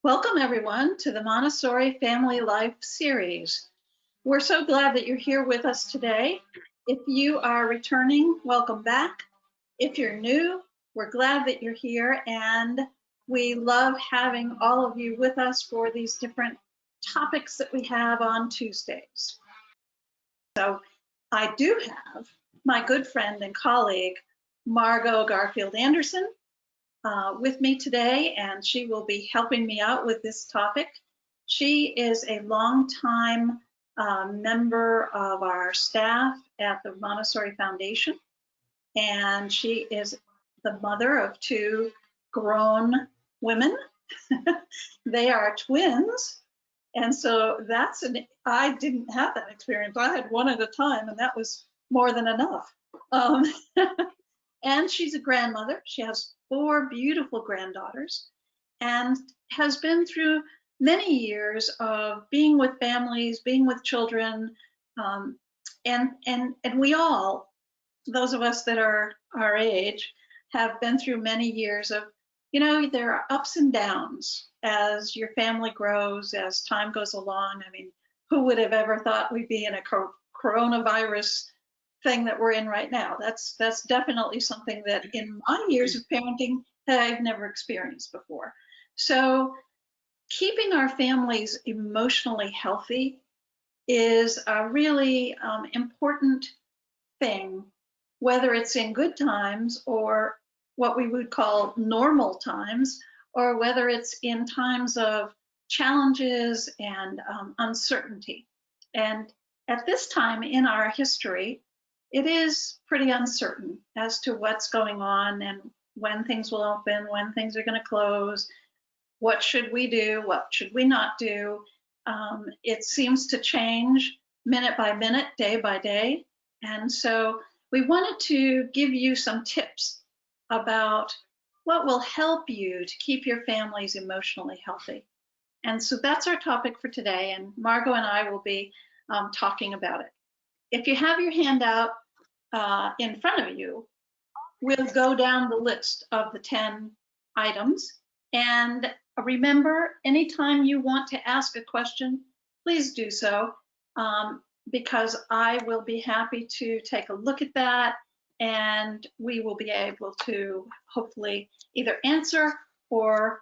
Welcome everyone to the Montessori Family Life series. We're so glad that you're here with us today. If you are returning, welcome back. If you're new, we're glad that you're here, and we love having all of you with us for these different topics that we have on Tuesdays. So I do have my good friend and colleague, Margot Garfield Anderson, with me today, and she will be helping me out with this topic. She is a longtime member of our staff at the Montessori Foundation, and she is the mother of two grown women. They are twins, and so I didn't have that experience. I had one at a time, and that was more than enough. And she's a grandmother. She has 4 beautiful granddaughters and has been through many years of being with families, being with children, and we all, those of us that are our age, have been through many years of, there are ups and downs as your family grows, as time goes along. I mean, who would have ever thought we'd be in a coronavirus thing that we're in right now? That's definitely something that in my years of parenting that I've never experienced before. So keeping our families emotionally healthy is a really important thing, whether it's in good times or what we would call normal times, or whether it's in times of challenges and uncertainty. And at this time in our history, it is pretty uncertain as to what's going on and when things will open, when things are going to close, what should we do, what should we not do. It seems to change minute by minute, day by day. And so we wanted to give you some tips about what will help you to keep your families emotionally healthy. And so that's our topic for today, and Margot and I will be talking about it. If you have your handout in front of you, we'll go down the list of the 10 items. And remember, anytime you want to ask a question, please do so, because I will be happy to take a look at that, and we will be able to hopefully either answer or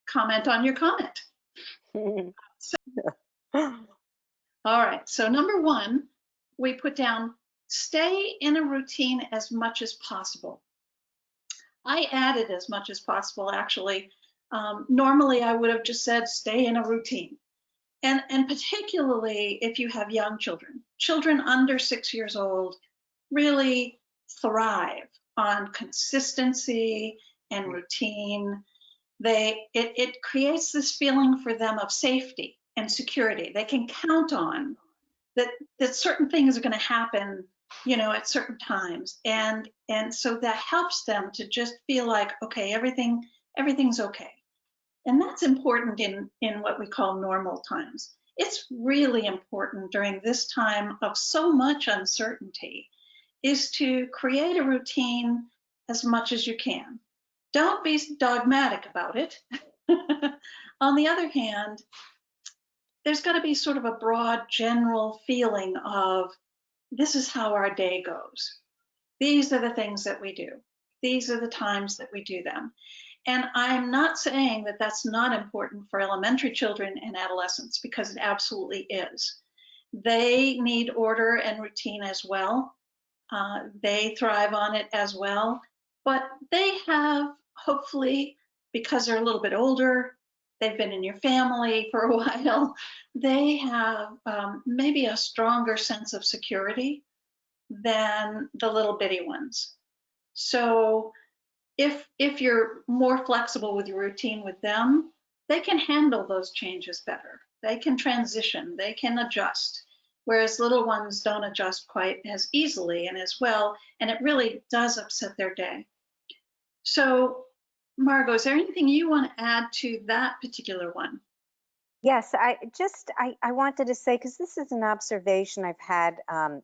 comment on your comment. All right, so number 1, we put down, stay in a routine as much as possible. I added as much as possible, actually. Normally, I would have just said stay in a routine. And particularly if you have young children. Children under 6 years old really thrive on consistency and routine. It creates this feeling for them of safety and security. They can count on that certain things are going to happen, at certain times, and so that helps them to just feel like, okay, everything's okay. And that's important in what we call normal times. It's really important during this time of so much uncertainty is to create a routine as much as you can. Don't be dogmatic about it. On the other hand, there's got to be sort of a broad general feeling of, this is how our day goes. These are the things that we do. These are the times that we do them. And I'm not saying that that's not important for elementary children and adolescents, because it absolutely is. They need order and routine as well. They thrive on it as well. But they have, hopefully, because they're a little bit older, they've been in your family for a while, they have maybe a stronger sense of security than the little bitty ones. So if you're more flexible with your routine with them, they can handle those changes better. They can transition, they can adjust, whereas little ones don't adjust quite as easily and as well, and it really does upset their day. So Margot, is there anything you want to add to that particular one? Yes, I wanted to say, because this is an observation I've had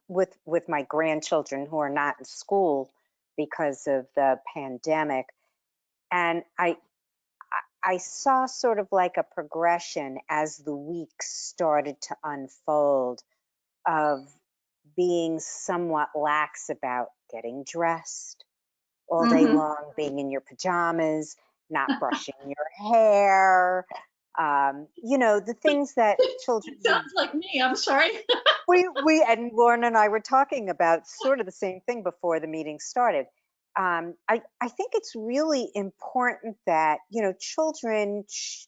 with my grandchildren who are not in school because of the pandemic, and I saw sort of like a progression as the weeks started to unfold of being somewhat lax about getting dressed all day Hmm. long, being in your pajamas, not brushing your hair, the things that children would. Sounds like me. I'm sorry. We and Lauren and I were talking about sort of the same thing before the meeting started. I think it's really important that, children,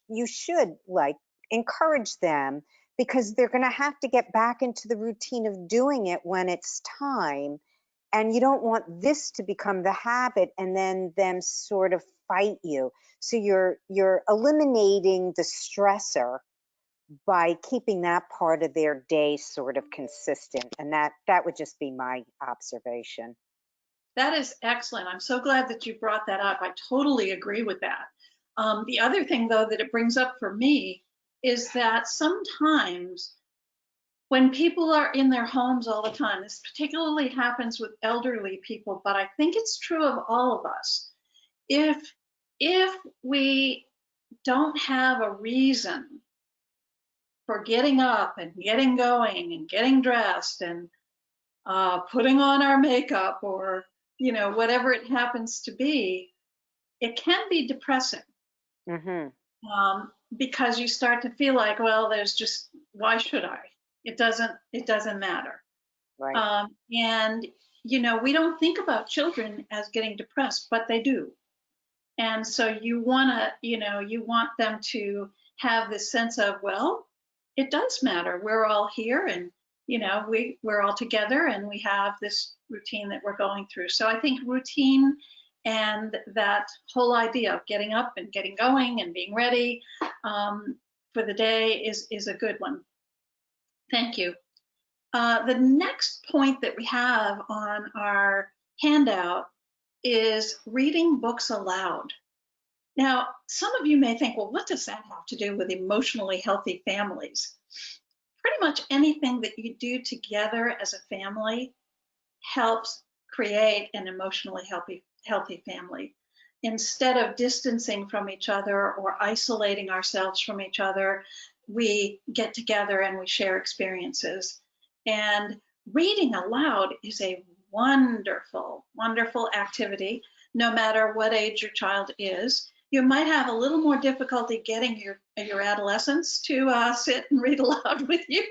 you should like encourage them because they're going to have to get back into the routine of doing it when it's time. And you don't want this to become the habit and then them sort of fight you. So you're eliminating the stressor by keeping that part of their day sort of consistent. And that would just be my observation. That is excellent. I'm so glad that you brought that up. I totally agree with that. The other thing, though, that it brings up for me is that sometimes when people are in their homes all the time, this particularly happens with elderly people, but I think it's true of all of us. If we don't have a reason for getting up and getting going and getting dressed and putting on our makeup or whatever it happens to be, it can be depressing, Hmm. because you start to feel like, well, there's just, why should I? It doesn't matter. Right. And we don't think about children as getting depressed, but they do. And so you want them to have this sense of, well, it does matter. We're all here, and we're all together, and we have this routine that we're going through. So I think routine and that whole idea of getting up and getting going and being ready for the day is a good one. Thank you. The next point that we have on our handout is reading books aloud. Now, some of you may think, well, what does that have to do with emotionally healthy families? Pretty much anything that you do together as a family helps create an emotionally healthy family. Instead of distancing from each other or isolating ourselves from each other, we get together and we share experiences. And reading aloud is a wonderful, wonderful activity, no matter what age your child is. You might have a little more difficulty getting your adolescents to sit and read aloud with you,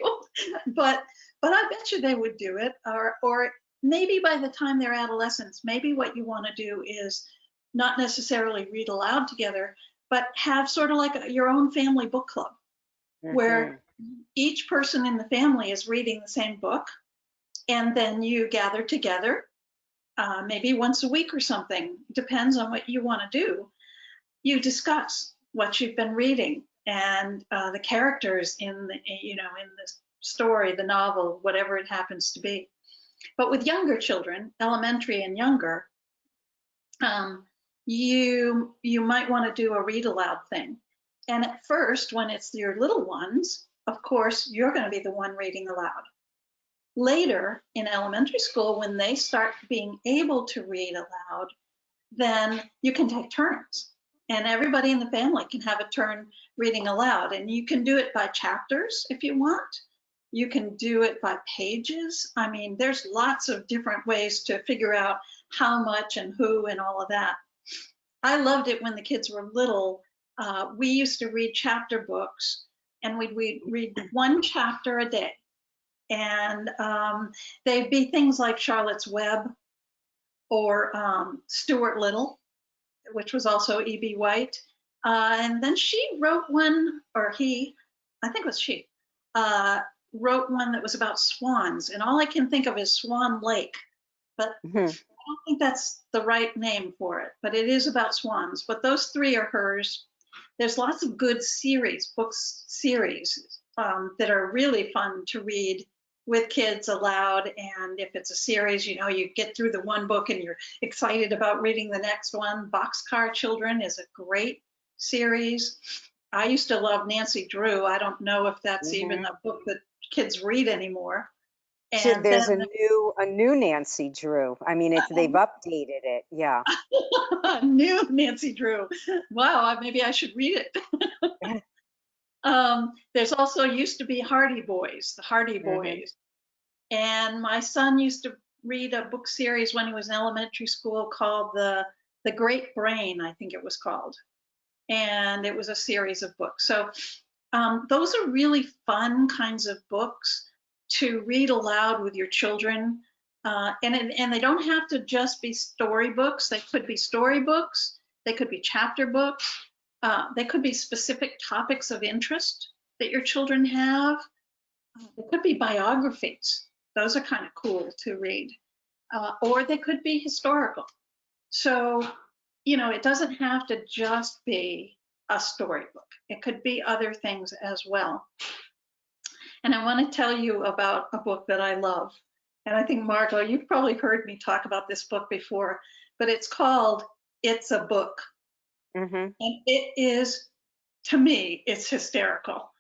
but I bet you they would do it. Or maybe by the time they're adolescents, maybe what you want to do is not necessarily read aloud together, but have sort of like your own family book club, Hmm. where each person in the family is reading the same book, and then you gather together, maybe once a week or something, depends on what you want to do. You discuss what you've been reading and the characters in the story, the novel, whatever it happens to be. But with younger children, elementary and younger, you might want to do a read aloud thing. And at first, when it's your little ones, of course, you're going to be the one reading aloud. Later in elementary school, when they start being able to read aloud, then you can take turns. And everybody in the family can have a turn reading aloud. And you can do it by chapters if you want. You can do it by pages. I mean, there's lots of different ways to figure out how much and who and all of that. I loved it when the kids were little. We used to read chapter books, and we'd read one chapter a day. And they'd be things like Charlotte's Web or Stuart Little, which was also E.B. White. And then she wrote one, or he, I think it was she, wrote one that was about swans. And all I can think of is Swan Lake, but Hmm. I don't think that's the right name for it. But it is about swans. But those three are hers. There's lots of good books series that are really fun to read with kids aloud. And if it's a series, you get through the one book and you're excited about reading the next one. Boxcar Children is a great series. I used to love Nancy Drew. I don't know if that's even Hmm. a book that kids read anymore. So And there's then a new Nancy Drew. I mean, they've updated it. Yeah. knew Nancy Drew. Wow, maybe I should read it. There's also used to be Hardy Boys, the Hardy Mhm. Boys. And my son used to read a book series when he was in elementary school called The Great Brain, I think it was called. And it was a series of books. So those are really fun kinds of books to read aloud with your children. And they don't have to just be storybooks. They could be storybooks. They could be chapter books. They could be specific topics of interest that your children have. They could be biographies. Those are kind of cool to read. Or they could be historical. So, it doesn't have to just be a storybook. It could be other things as well. And I want to tell you about a book that I love. And I think, Margot, you've probably heard me talk about this book before, but it's called It's a Book. Mhm. And it is, to me, it's hysterical.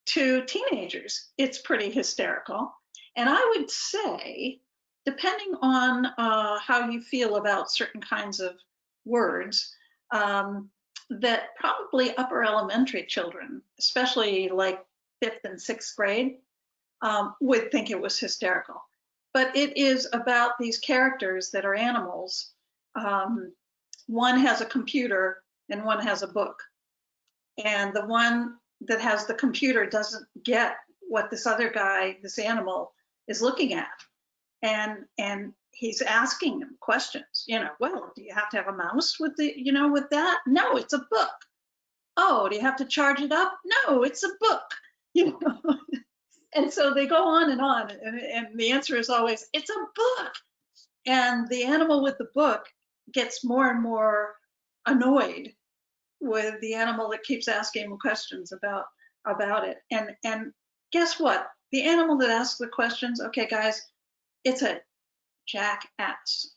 To teenagers, it's pretty hysterical. And I would say, depending on how you feel about certain kinds of words, that probably upper elementary children, especially like 5th and 6th grade, would think it was hysterical. But it is about these characters that are animals. One has a computer and one has a book. And the one that has the computer doesn't get what this other guy, this animal, is looking at. And he's asking him questions, well, do you have to have a mouse with with that? No, it's a book. Oh, do you have to charge it up? No, it's a book. You know, and so they go on, and the answer is always, it's a book. And the animal with the book gets more and more annoyed with the animal that keeps asking him questions about it. And guess what? The animal that asks the questions, okay, guys, it's a jackass.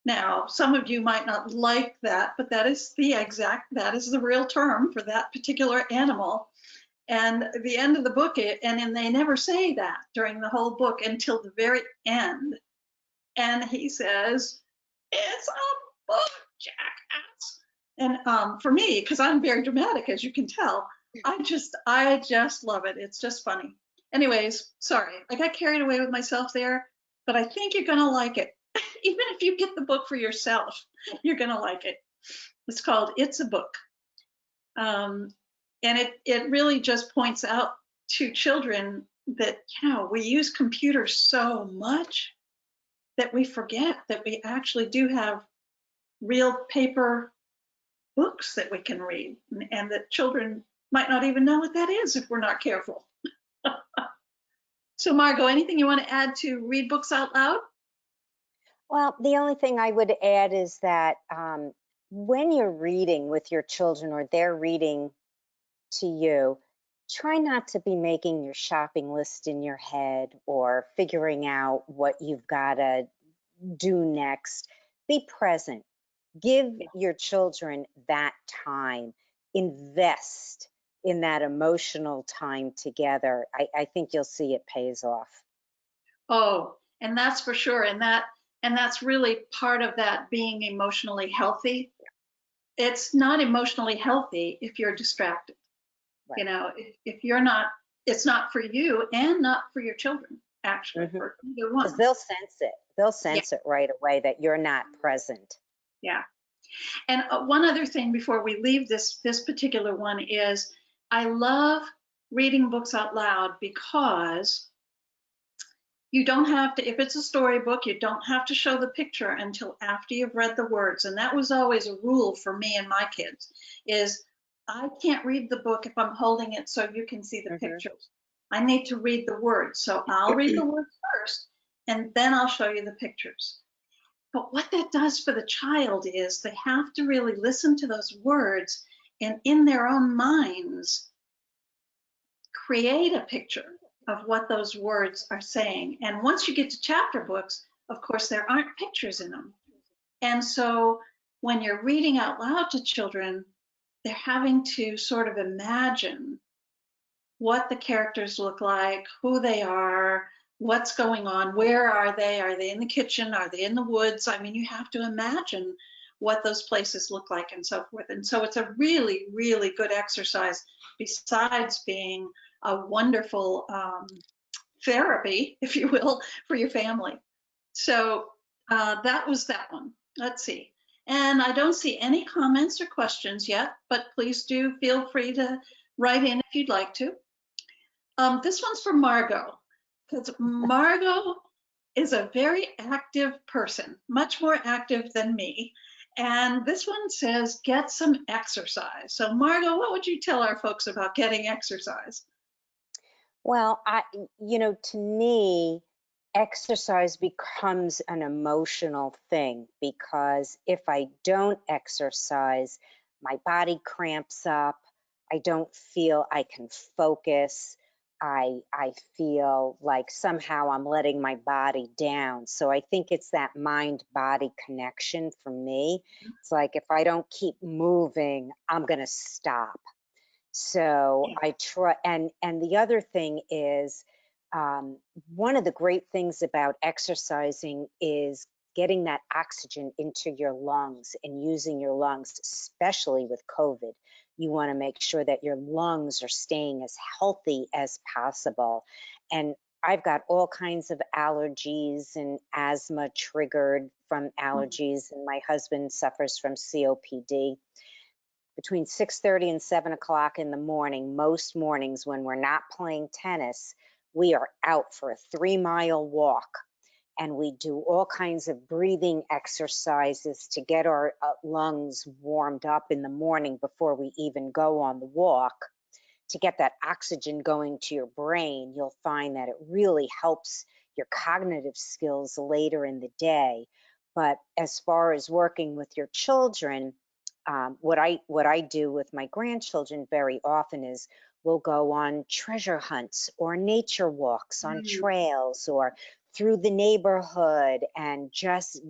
Now, some of you might not like that, but that is the real term for that particular animal. And the end of the book, and they never say that during the whole book until the very end. And he says, it's a book, jackass. And for me, because I'm very dramatic, as you can tell, I just love it. It's just funny. Anyways, sorry, I got carried away with myself there, but I think you're gonna like it. Even if you get the book for yourself, you're gonna like it. It's called It's a Book. And it really just points out to children that, we use computers so much that we forget that we actually do have real paper books that we can read, and that children might not even know what that is if we're not careful. So, Margot, anything you want to add to read books out loud? Well, the only thing I would add is that when you're reading with your children or they're reading to you, try not to be making your shopping list in your head or figuring out what you've got to do next. Be present. Give Yeah. your children that time. Invest in that emotional time together. I think you'll see it pays off. Oh, and that's for sure. And that's really part of that being emotionally healthy. It's not emotionally healthy if you're distracted. Right. If you're not, it's not for you and not for your children, actually, Mhm. for either Because one. they'll sense it. They'll Yeah, sense it right away that you're not present. yeah. And one other thing before we leave this particular one is, I love reading books out loud because you don't have to, if it's a storybook, you don't have to show the picture until after you've read the words. And that was always a rule for me and my kids, is I can't read the book if I'm holding it so you can see the Mhm. pictures. I need to read the words. So I'll read the words first, and then I'll show you the pictures. But what that does for the child is they have to really listen to those words and in their own minds create a picture of what those words are saying. And once you get to chapter books, of course, there aren't pictures in them. And so when you're reading out loud to children, they're having to sort of imagine what the characters look like, who they are, what's going on, where are they? Are they in the kitchen? Are they in the woods? I mean, you have to imagine what those places look like and so forth. And so it's a really, really good exercise besides being a wonderful therapy, if you will, for your family. So that was that one. Let's see. And I don't see any comments or questions yet, but please do feel free to write in if you'd like to. This one's for Margot, because Margot is a very active person, much more active than me. And this one says, get some exercise. So Margot, what would you tell our folks about getting exercise? Well, to me, exercise becomes an emotional thing because if I don't exercise, my body cramps up. I don't feel I can focus. I feel like somehow I'm letting my body down. So I think it's that mind-body connection for me. It's like if I don't keep moving, I'm going to stop. So I try, and the other thing is, one of the great things about exercising is getting that oxygen into your lungs and using your lungs, especially with COVID. You want to make sure that your lungs are staying as healthy as possible. And I've got all kinds of allergies and asthma triggered from allergies, and my husband suffers from COPD. Between 6:30 and 7 o'clock in the morning, most mornings when we're not playing tennis, we are out for a 3-mile walk. And we do all kinds of breathing exercises to get our lungs warmed up in the morning before we even go on the walk. To get that oxygen going to your brain, you'll find that it really helps your cognitive skills later in the day. But as far as working with your children, what I do with my grandchildren very often is we'll go on treasure hunts or nature walks on trails or through the neighborhood and just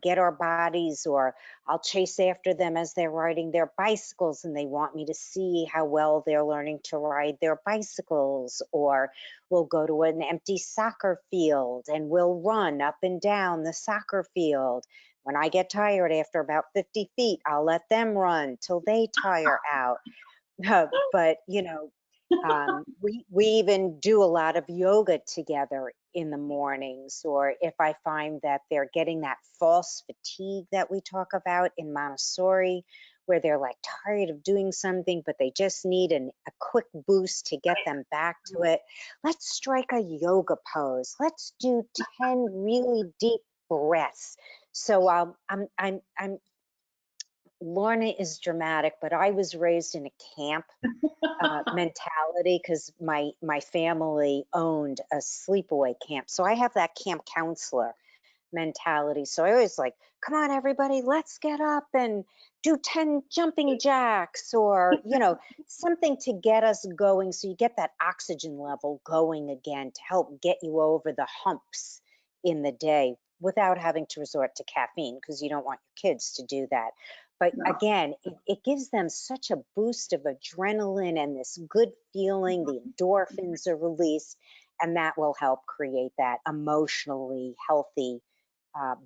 get our bodies, or I'll chase after them as they're riding their bicycles and they want me to see how well they're learning to ride their bicycles, or we'll go to an empty soccer field and we'll run up and down the soccer field. When I get tired after about 50 feet, I'll let them run till they tire out. But we even do a lot of yoga together in the mornings, or if I find that they're getting that false fatigue that we talk about in Montessori, where they're like tired of doing something, but they just need a quick boost to get them back to it. Let's strike a yoga pose. Let's do 10 really deep breaths. So I'm Lorna is dramatic, but I was raised in a camp mentality because my family owned a sleepaway camp. So I have that camp counselor mentality. So I always like, come on, everybody, let's get up and do 10 jumping jacks, or, something to get us going. So you get that oxygen level going again to help get you over the humps in the day without having to resort to caffeine, because you don't want your kids to do that. But again, it gives them such a boost of adrenaline and this good feeling. The endorphins are released, and that will help create that emotionally healthy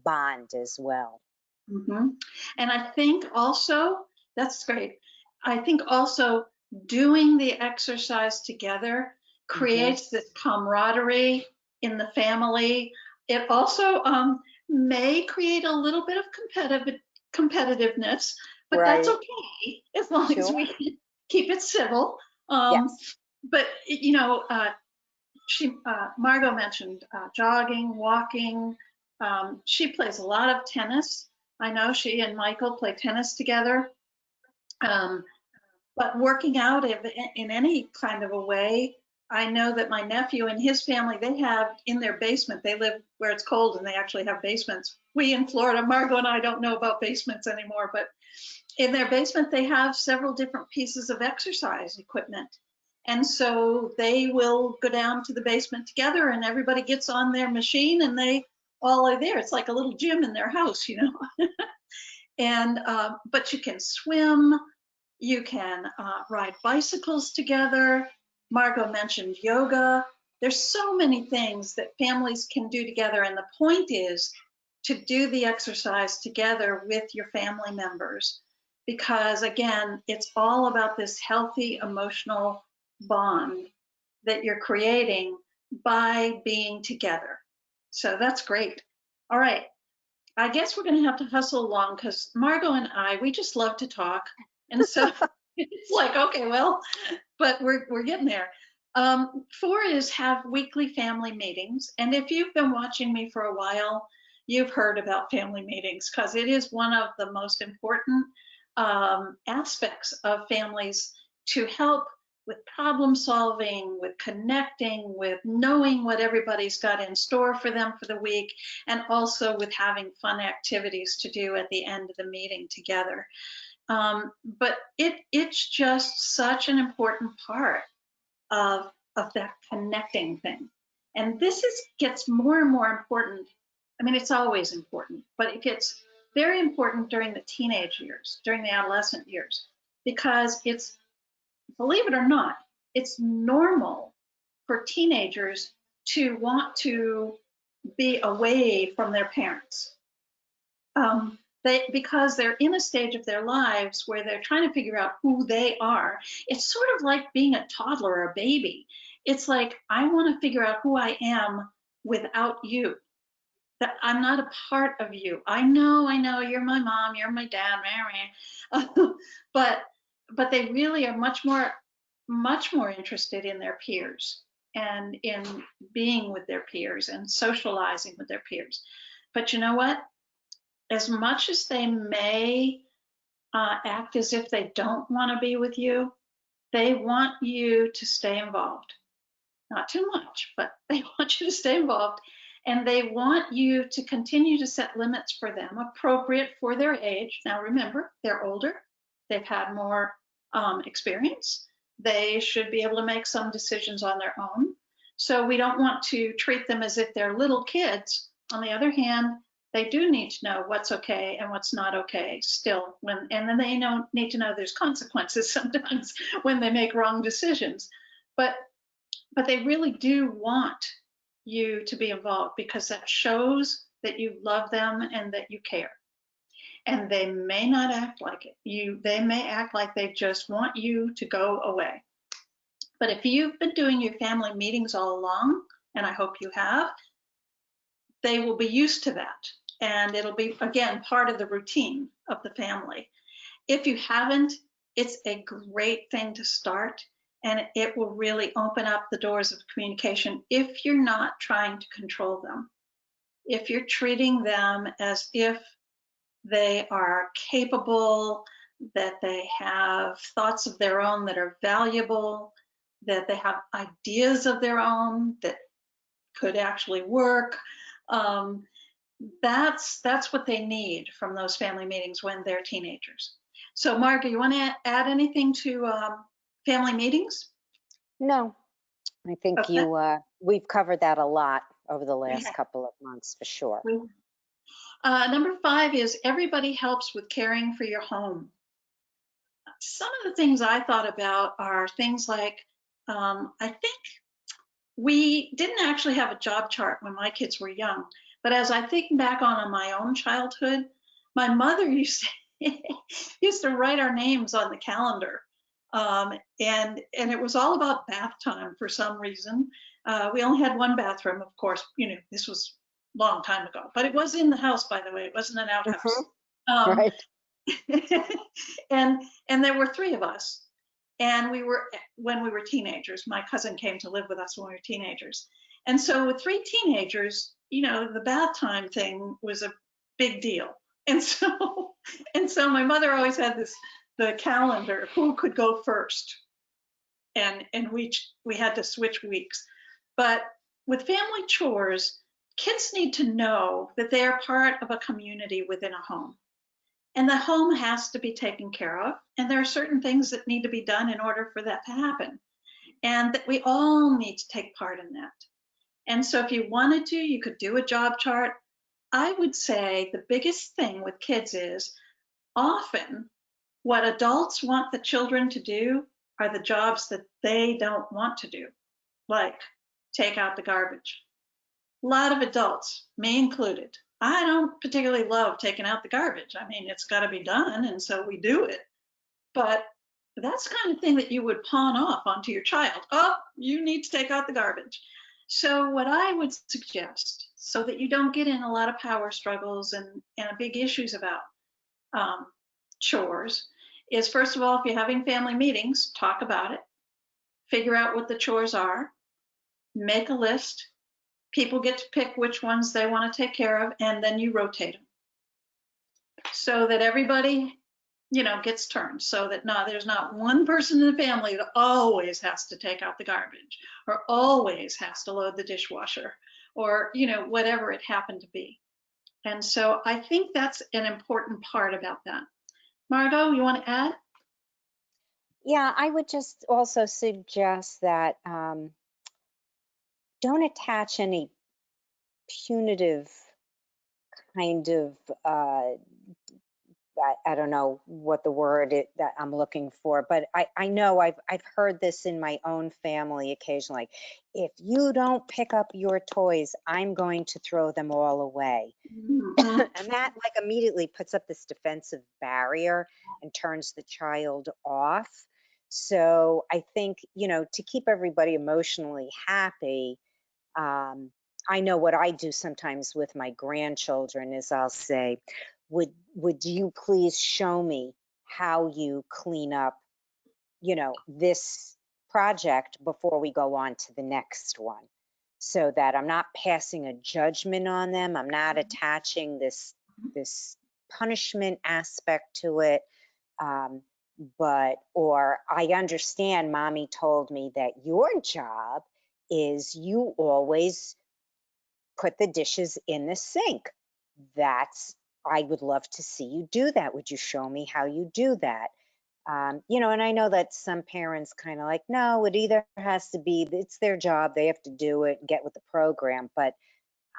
bond as well. And I think also, that's great. I think also doing the exercise together creates this camaraderie in the family. It also may create a little bit of competitiveness, but that's okay as long as we keep it civil. But Margot mentioned jogging, walking. She plays a lot of tennis. I know she and Michael play tennis together. But working out in any kind of a way, I know that my nephew and his family, they have in their basement, they live where it's cold and they actually have basements. We in Florida, Margot and I don't know about basements anymore, but in their basement, they have several different pieces of exercise equipment. And so they will go down to the basement together and everybody gets on their machine and they all are there. It's like a little gym in their house, And, but you can swim, you can ride bicycles together. Margot mentioned yoga. There's so many things that families can do together. And the point is to do the exercise together with your family members, because again, it's all about this healthy emotional bond that you're creating by being together. So that's great. All right. I guess we're going to have to hustle along because Margot and we just love to talk. And so it's like, okay, well, but we're getting there. 4 is have weekly family meetings. And if you've been watching me for a while, you've heard about family meetings because it is one of the most important aspects of families to help with problem solving, with connecting, with knowing what everybody's got in store for them for the week, and also with having fun activities to do at the end of the meeting together. But it's just such an important part of that connecting thing. And this gets more and more important. I mean, it's always important, but it gets very important during the teenage years, during the adolescent years, because it's, believe it or not, it's normal for teenagers to want to be away from their parents. Because they're in a stage of their lives where they're trying to figure out who they are. It's sort of like being a toddler or a baby. It's like, I want to figure out who I am without you, that I'm not a part of you. I know, you're my mom, you're my dad, but they really are much more interested in their peers and in being with their peers and socializing with their peers. But you know what? As much as they may act as if they don't want to be with you, they want you to stay involved. Not too much, but they want you to stay involved. And they want you to continue to set limits for them appropriate for their age. Now, remember, they're older. They've had more experience. They should be able to make some decisions on their own. So we don't want to treat them as if they're little kids. On the other hand, they do need to know what's okay and what's not okay still. And then they need to know there's consequences sometimes when they make wrong decisions. But they really do want you to be involved because that shows that you love them and that you care. And they may not act like it. They may act like they just want you to go away. But if you've been doing your family meetings all along, and I hope you have, they will be used to that. And it'll be, again, part of the routine of the family. If you haven't, it's a great thing to start, and it will really open up the doors of communication if you're not trying to control them. If you're treating them as if they are capable, that they have thoughts of their own that are valuable, that they have ideas of their own that could actually work. That's what they need from those family meetings when they're teenagers. So, Margaret, you want to add anything to family meetings? No, I think Okay. we've covered that a lot over the last couple of months for sure. Number 5 is everybody helps with caring for your home. Some of the things I thought about are things like, I think we didn't actually have a job chart when my kids were young, but as I think back on my own childhood, my mother used to write our names on the calendar. And it was all about bath time for some reason. We only had one bathroom, of course, this was a long time ago, but it was in the house, by the way, it wasn't an outhouse. Right. And there were 3 of us. And when we were teenagers, my cousin came to live with us when we were teenagers. And so with 3 teenagers, the bath time thing was a big deal. And so my mother always had the calendar, who could go first. And we had to switch weeks. But with family chores, kids need to know that they are part of a community within a home. And the home has to be taken care of. And there are certain things that need to be done in order for that to happen. And that we all need to take part in that. And so if you wanted to, you could do a job chart. I would say the biggest thing with kids is often what adults want the children to do are the jobs that they don't want to do, like take out the garbage. A lot of adults, me included, I don't particularly love taking out the garbage. I mean, it's got to be done, and so we do it. But that's the kind of thing that you would pawn off onto your child. Oh, you need to take out the garbage. So what I would suggest, so that you don't get in a lot of power struggles and big issues about um, chores, is first of all, if you're having family meetings, talk about it, figure out what the chores are, make a list. People get to pick which ones they want to take care of, and then you rotate them so that everybody, gets turned, so that there's not one person in the family that always has to take out the garbage or always has to load the dishwasher or, whatever it happened to be. And so I think that's an important part about that. Margot, you want to add? Yeah, I would just also suggest that don't attach any punitive kind of I don't know what the word that I'm looking for, but I know I've heard this in my own family occasionally. Like, if you don't pick up your toys, I'm going to throw them all away. Mm-hmm. And that like immediately puts up this defensive barrier and turns the child off. So I think, to keep everybody emotionally happy, um, I know what I do sometimes with my grandchildren is I'll say, would you please show me how you clean up, this project before we go on to the next one, so that I'm not passing a judgment on them. I'm not attaching this punishment aspect to it. Um, or I understand mommy told me that your job is you always put the dishes in the sink. I would love to see you do that. Would you show me how you do that? And I know that some parents kind of like, no, it either has to be, it's their job, they have to do it and get with the program. But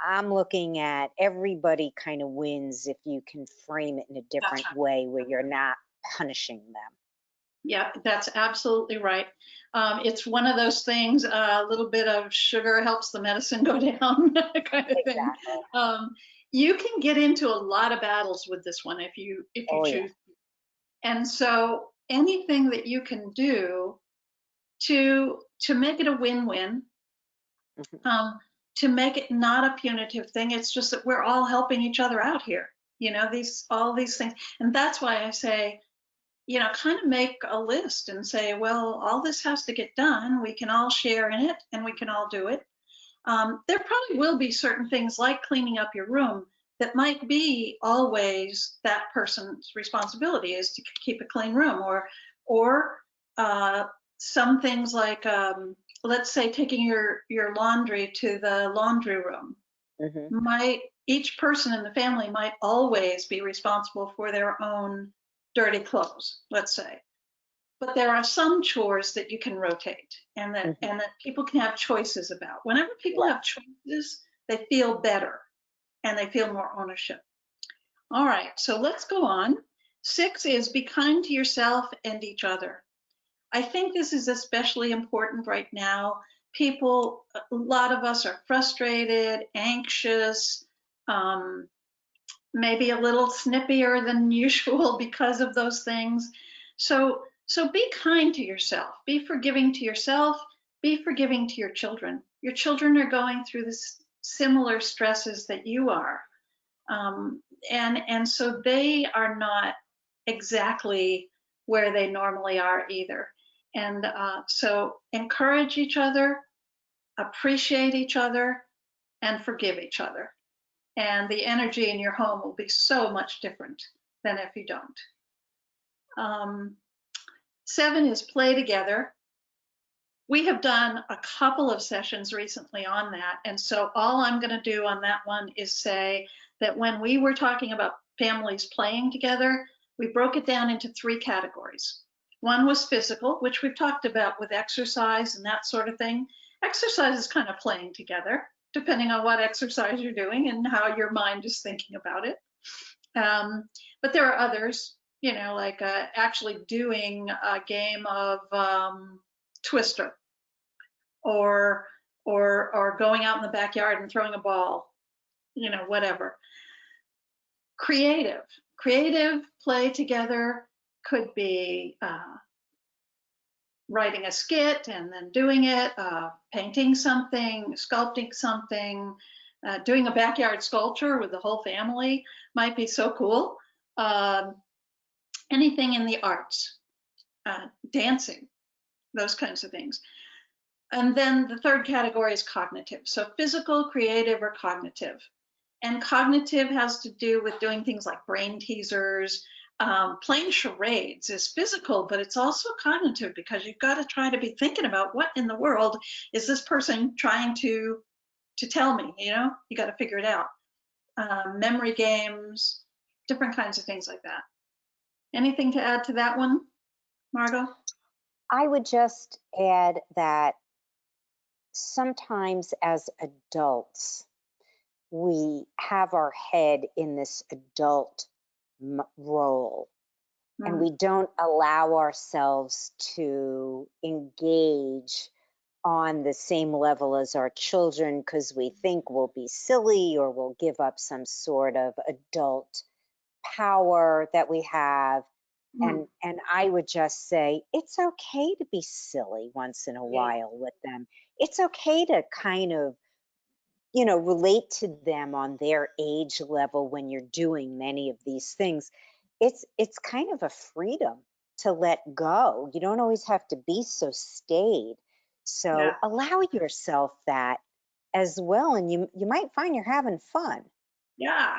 I'm looking at everybody kind of wins if you can frame it in a That's different right. way where you're not punishing them. Yeah, that's absolutely right. It's one of those things, a little bit of sugar helps the medicine go down kind of thing. Exactly. Um, you can get into a lot of battles with this one if you Oh, yeah. choose. And so anything that you can do to make it a win-win, Mhm. to make it not a punitive thing, it's just that we're all helping each other out here. All these things, and that's why I say, kind of make a list and say, well, all this has to get done. We can all share in it and we can all do it. There probably will be certain things like cleaning up your room that might be always that person's responsibility is to keep a clean room, or uh, some things like, let's say, taking your laundry to the laundry room. Mhm. Might Each person in the family might always be responsible for their own dirty clothes, let's say. But there are some chores that you can rotate and that Mhm. people can have choices about. Whenever people have Yes. choices, they feel better and they feel more ownership. All right, so let's go on. 6 is be kind to yourself and each other. I think this is especially important right now. A lot of us are frustrated, anxious, um, maybe a little snippier than usual because of those things. So be kind to yourself. Be forgiving to yourself. Be forgiving to your children. Your children are going through this similar stresses that you are, um, and so they are not exactly where they normally are either. And so encourage each other, appreciate each other, and forgive each other, and the energy in your home will be so much different than if you don't. Um, 7 is play together. We have done a couple of sessions recently on that, and so all I'm going to do on that one is say that when we were talking about families playing together, we broke it down into 3 categories. One was physical, which we've talked about with exercise and that sort of thing. Exercise is kind of playing together, depending on what exercise you're doing and how your mind is thinking about it. But there are others, like actually doing a game of Twister, or going out in the backyard and throwing a ball, whatever. Creative play together could be writing a skit and then doing it, painting something, sculpting something, doing a backyard sculpture with the whole family might be so cool. Um, Anything in the arts, dancing, those kinds of things. And then the third category is cognitive. So physical, creative, or cognitive. And cognitive has to do with doing things like brain teasers. Playing charades is physical, but it's also cognitive because you've got to try to be thinking about what in the world is this person trying to tell me, you know? You got to figure it out. Memory games, different kinds of things like that. Anything to add to that one, Margot? I would just add that sometimes as adults, we have our head in this adult role, and we don't allow ourselves to engage on the same level as our children because we think we'll be silly or we'll give up some sort of adult power that we have. And I would just say it's okay to be silly once in a while with them. It's okay to kind of, relate to them on their age level when you're doing many of these things. It's kind of a freedom to let go. You don't always have to be so staid. Yeah. So allow yourself that as well, and you might find you're having fun. Yeah.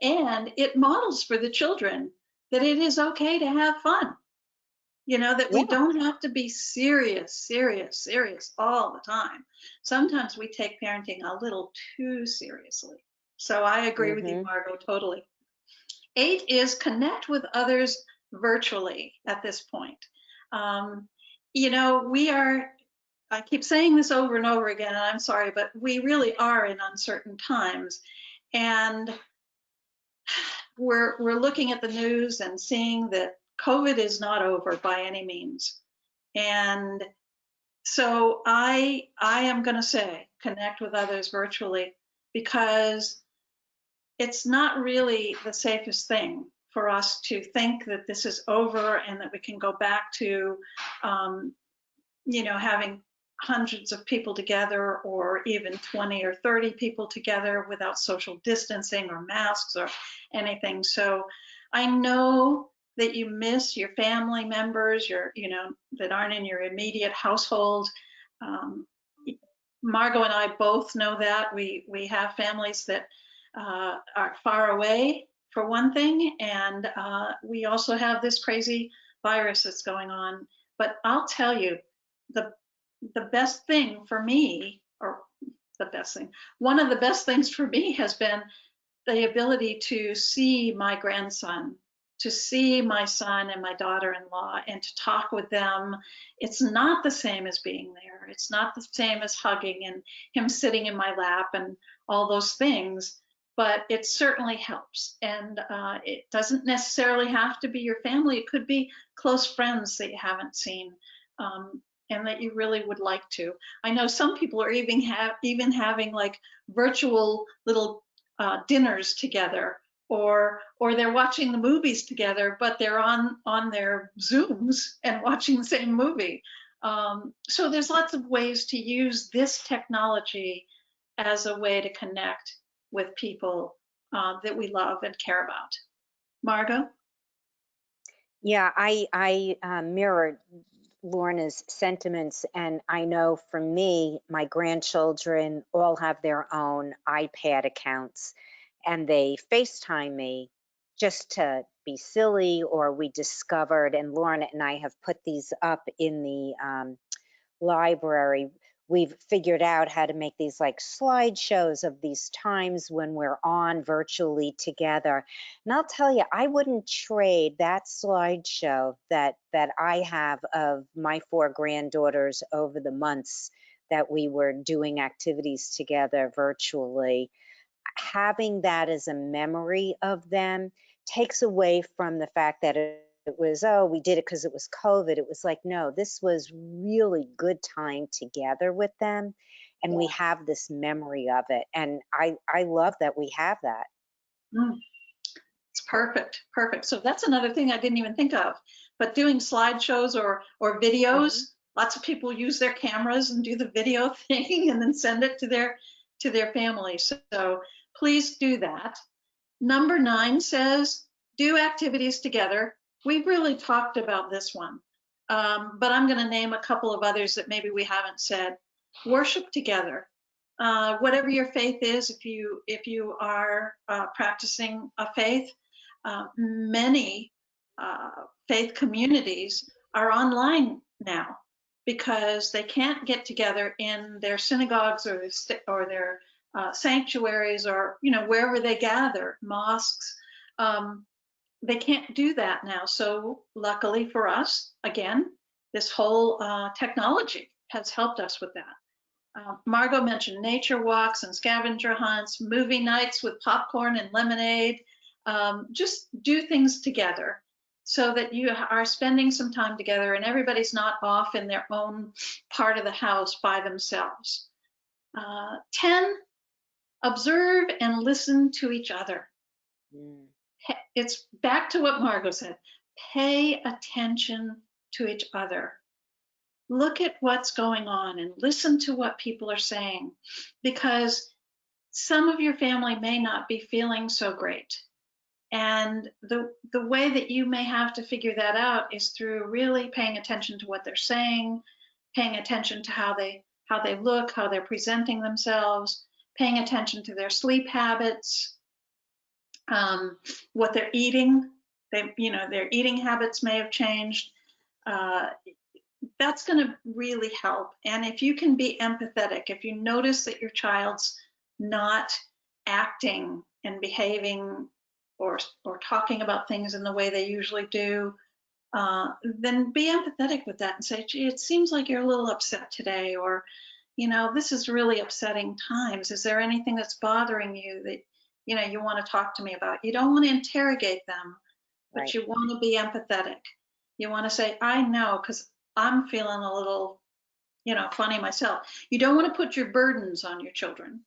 And it models for the children that it is okay to have fun. You know, that we Yeah. don't have to be serious all the time. Sometimes we take parenting a little too seriously. So I agree with you, Hmm. Margot, totally. 8 is connect with others virtually at this point. Um, I keep saying this over and over again, and I'm sorry, but we really are in uncertain times. And we're looking at the news and seeing that COVID is not over by any means. And so I am going to say connect with others virtually because it's not really the safest thing for us to think that this is over and that we can go back to um, having hundreds of people together or even 20 or 30 people together without social distancing or masks or anything. So I know that you miss your family members, that aren't in your immediate household. Um, Margot and I both know that we have families that are far away for one thing, and we also have this crazy virus that's going on. But I'll tell you, the the best thing for me, or the best thing, one of the best things for me has been the ability to see my grandson, to see my son and my daughter-in-law, and to talk with them. It's not the same as being there. It's not the same as hugging and him sitting in my lap and all those things, but it certainly helps. And it doesn't necessarily have to be your family. It could be close friends that you haven't seen. And that you really would like to. I know some people are even having like virtual little dinners together, or they're watching the movies together, but they're on their Zooms and watching the same movie. So there's lots of ways to use this technology as a way to connect with people that we love and care about. Margot? Yeah, I mirror Lorna's sentiments, and I know for me, my grandchildren all have their own iPad accounts, and they FaceTime me just to be silly, or we discovered, and Lorna and I have put these up in the library. We've figured out how to make these like slideshows of these times when we're on virtually together. And I'll tell you, I wouldn't trade that slideshow that I have of my 4 granddaughters over the months that we were doing activities together virtually. Having that as a memory of them takes away from the fact that it was, oh, we did it because it was COVID. It was like, no, this was really good time together with them. And we have this memory of it. And I love that we have that. Mm. Perfect, perfect. So that's another thing I didn't even think of. But doing slideshows or videos, lots of people use their cameras and do the video thing and then send it to their family. So please do that. Number 9 says do activities together. We've really talked about this one, but I'm going to name a couple of others that maybe we haven't said. Worship together. Whatever your faith is, if you are practicing a faith, many faith communities are online now because they can't get together in their synagogues or their sanctuaries or wherever they gather, mosques. They can't do that now. So luckily for us, again, this whole technology has helped us with that. Margot mentioned nature walks and scavenger hunts, movie nights with popcorn and lemonade. Just do things together so that you are spending some time together and everybody's not off in their own part of the house by themselves. 10, observe and listen to each other. It's back to what Margot said. Pay attention to each other. Look at what's going on and listen to what people are saying, because some of your family may not be feeling so great. And the way that you may have to figure that out is through really paying attention to what they're saying, paying attention to how they look, how they're presenting themselves, paying attention to their sleep habits, what they're eating. Their eating habits may have changed. That's going to really help. And if you can be empathetic, if you notice that your child's not acting and behaving or talking about things in the way they usually do, then be empathetic with that and say, gee, it seems like you're a little upset today, or, this is really upsetting times. Is there anything that's bothering you that, you want to talk to me about? You don't want to interrogate them, but Right. you want to be empathetic. You want to say, I know, because I'm feeling a little, funny myself. You don't want to put your burdens on your children.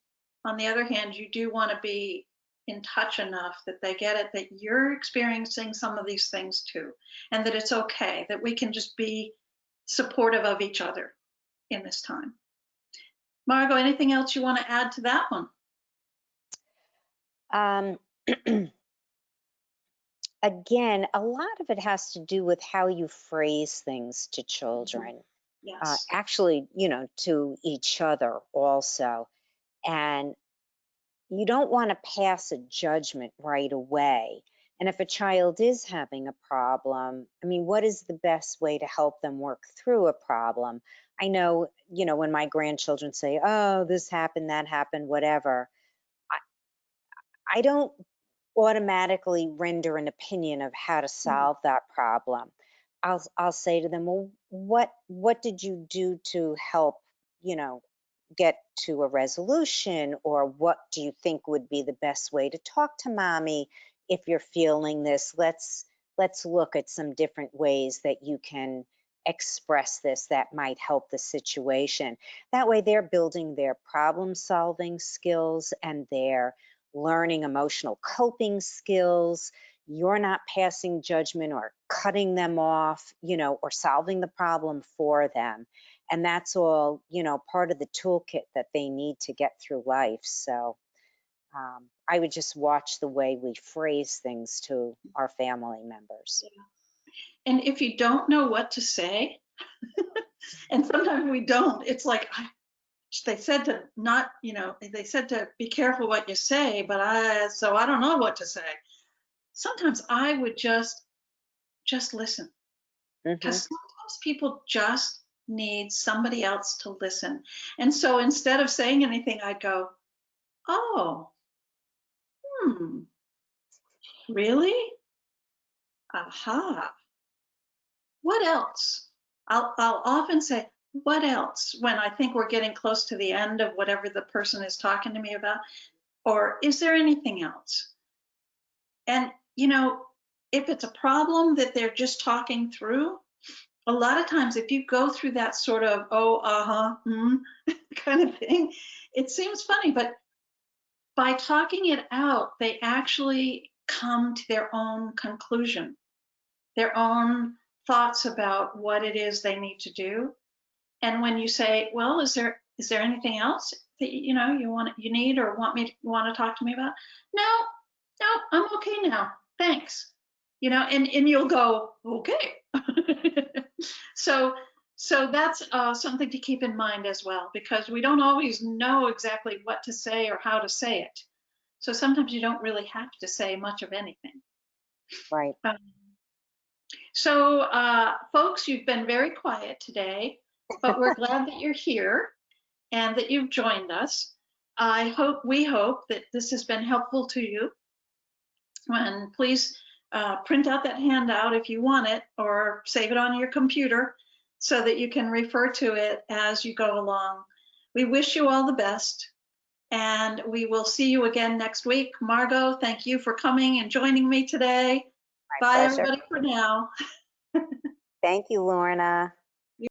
On the other hand, you do want to be in touch enough that they get it, that you're experiencing some of these things too, and that it's okay, that we can just be supportive of each other in this time. Margot, anything else you want to add to that one? Again, a lot of it has to do with how you phrase things to children. Yes. Actually, to each other also. And you don't want to pass a judgment right away. And if a child is having a problem, what is the best way to help them work through a problem? I know, when my grandchildren say, oh, this happened, that happened, whatever, I don't automatically render an opinion of how to solve that problem. I'll say to them, well, what did you do to help, get to a resolution, or what do you think would be the best way to talk to mommy if you're feeling this? Let's look at some different ways that you can express this that might help the situation. That way they're building their problem solving skills and they're learning emotional coping skills. You're not passing judgment or cutting them off, or solving the problem for them. And that's all, part of the toolkit that they need to get through life. So I would just watch the way we phrase things to our family members. Yeah. And if you don't know what to say, and sometimes we don't, it's like, they said to not, they said to be careful what you say, but so I don't know what to say. Sometimes I would just listen, because sometimes people just need somebody else to listen. And so instead of saying anything, I'd go, oh, really? Aha. What else? I'll often say, what else, when I think we're getting close to the end of whatever the person is talking to me about, or is there anything else? And, if it's a problem that they're just talking through, a lot of times if you go through that sort of, kind of thing, it seems funny, but by talking it out, they actually come to their own conclusion, their own thoughts about what it is they need to do. And when you say, well, is there anything else that you need or want to talk to me about? No, I'm okay now. Thanks. And you'll go, okay. So that's something to keep in mind as well, because we don't always know exactly what to say or how to say it. So sometimes you don't really have to say much of anything. Right. So folks, you've been very quiet today, but we're glad that you're here and that you've joined us. We hope that this has been helpful to you. And please print out that handout if you want it, or save it on your computer so that you can refer to it as you go along. We wish you all the best, and we will see you again next week. Margot, thank you for coming and joining me today. My Bye, pleasure. everybody, for now. Thank you, Lorna.